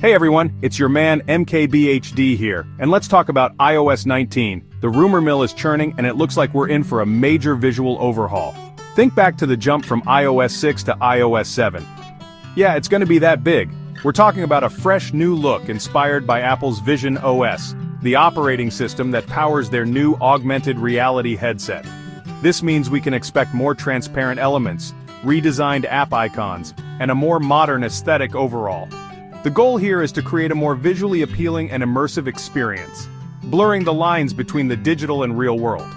Hey everyone, it's your man MKBHD here, and let's talk about iOS 19. The rumor mill is churning and it looks like we're in for a major visual overhaul. Think back to the jump from iOS 6 to iOS 7. Yeah, it's gonna be that big. We're talking about a fresh new look inspired by Apple's Vision OS, the operating system that powers their new augmented reality headset. This means we can expect more transparent elements, redesigned app icons, and a more modern aesthetic overall. The goal here is to create a more visually appealing and immersive experience, blurring the lines between the digital and real world.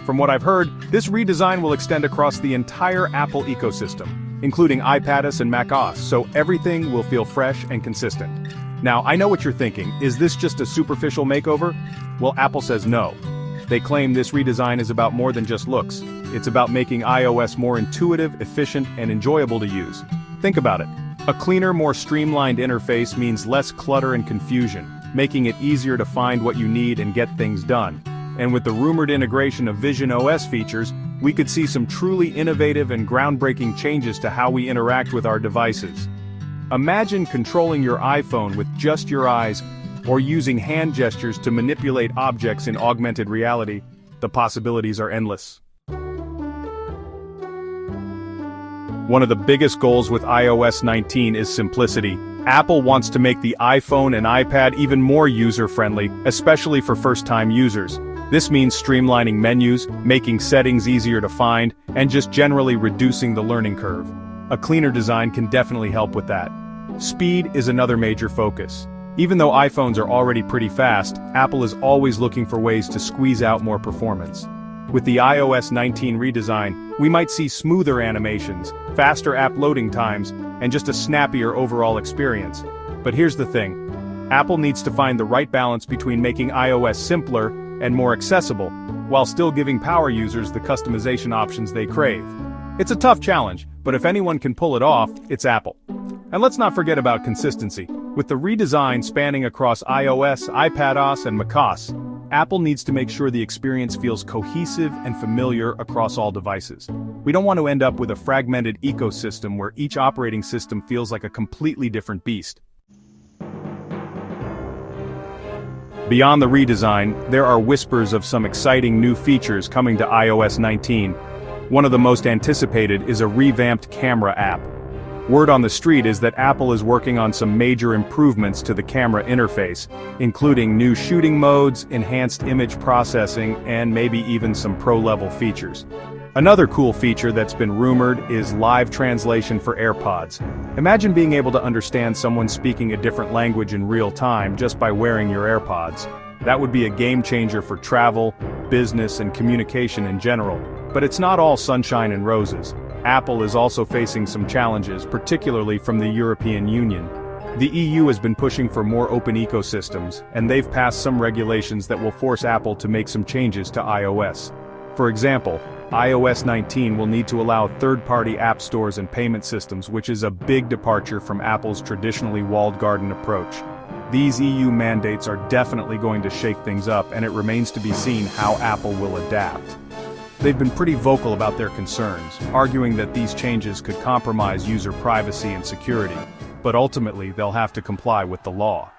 From what I've heard, this redesign will extend across the entire Apple ecosystem, including iPadOS and macOS, so everything will feel fresh and consistent. Now, I know what you're thinking, is this just a superficial makeover? Well, Apple says no. They claim this redesign is about more than just looks. It's about making iOS more intuitive, efficient, and enjoyable to use. Think about it. A cleaner, more streamlined interface means less clutter and confusion, making it easier to find what you need and get things done. And with the rumored integration of Vision OS features, we could see some truly innovative and groundbreaking changes to how we interact with our devices. Imagine controlling your iPhone with just your eyes, or using hand gestures to manipulate objects in augmented reality. The possibilities are endless. One of the biggest goals with iOS 19 is simplicity. Apple wants to make the iPhone and iPad even more user-friendly, especially for first-time users. This means streamlining menus, making settings easier to find, and just generally reducing the learning curve. A cleaner design can definitely help with that. Speed is another major focus. Even though iPhones are already pretty fast, Apple is always looking for ways to squeeze out more performance. With the iOS 19 redesign, we might see smoother animations, faster app loading times, and just a snappier overall experience. But here's the thing. Apple needs to find the right balance between making iOS simpler and more accessible, while still giving power users the customization options they crave. It's a tough challenge, but if anyone can pull it off, it's Apple. And let's not forget about consistency. With the redesign spanning across iOS, iPadOS, and macOS, Apple needs to make sure the experience feels cohesive and familiar across all devices. We don't want to end up with a fragmented ecosystem where each operating system feels like a completely different beast. Beyond the redesign, there are whispers of some exciting new features coming to iOS 19. One of the most anticipated is a revamped camera app. Word on the street is that Apple is working on some major improvements to the camera interface, including new shooting modes, enhanced image processing, and maybe even some pro-level features. Another cool feature that's been rumored is live translation for AirPods. Imagine being able to understand someone speaking a different language in real time just by wearing your AirPods. That would be a game changer for travel, business, and communication in general. But it's not all sunshine and roses. Apple is also facing some challenges, particularly from the European Union. The EU has been pushing for more open ecosystems, and they've passed some regulations that will force Apple to make some changes to iOS. For example, iOS 19 will need to allow third-party app stores and payment systems, which is a big departure from Apple's traditionally walled garden approach. These EU mandates are definitely going to shake things up, and it remains to be seen how Apple will adapt. They've been pretty vocal about their concerns, arguing that these changes could compromise user privacy and security, but ultimately they'll have to comply with the law.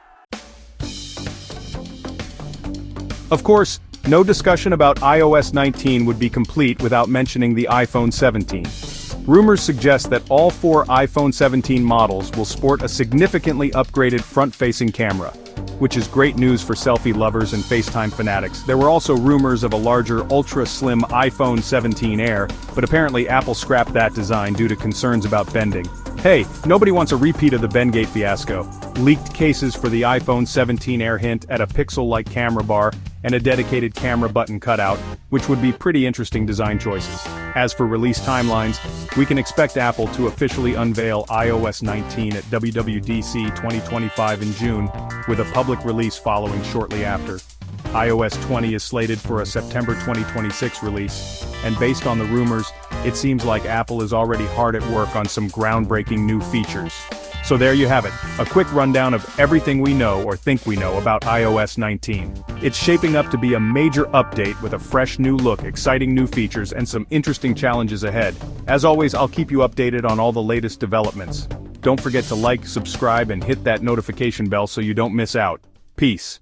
Of course, no discussion about iOS 19 would be complete without mentioning the iPhone 17. Rumors suggest that all 4 iPhone 17 models will sport a significantly upgraded front-facing camera, which is great news for selfie lovers and FaceTime fanatics. There were also rumors of a larger ultra-slim iPhone 17 Air, but apparently Apple scrapped that design due to concerns about bending. Hey, nobody wants a repeat of the Bendgate fiasco. Leaked cases for the iPhone 17 Air hint at a pixel-like camera bar and a dedicated camera button cutout, which would be pretty interesting design choices. As for release timelines, we can expect Apple to officially unveil iOS 19 at WWDC 2025 in June, with a public release following shortly after. iOS 20 is slated for a September 2026 release, and based on the rumors, it seems like Apple is already hard at work on some groundbreaking new features. So there you have it, a quick rundown of everything we know or think we know about iOS 19. It's shaping up to be a major update with a fresh new look, exciting new features, and some interesting challenges ahead. As always, I'll keep you updated on all the latest developments. Don't forget to like, subscribe, and hit that notification bell so you don't miss out. Peace.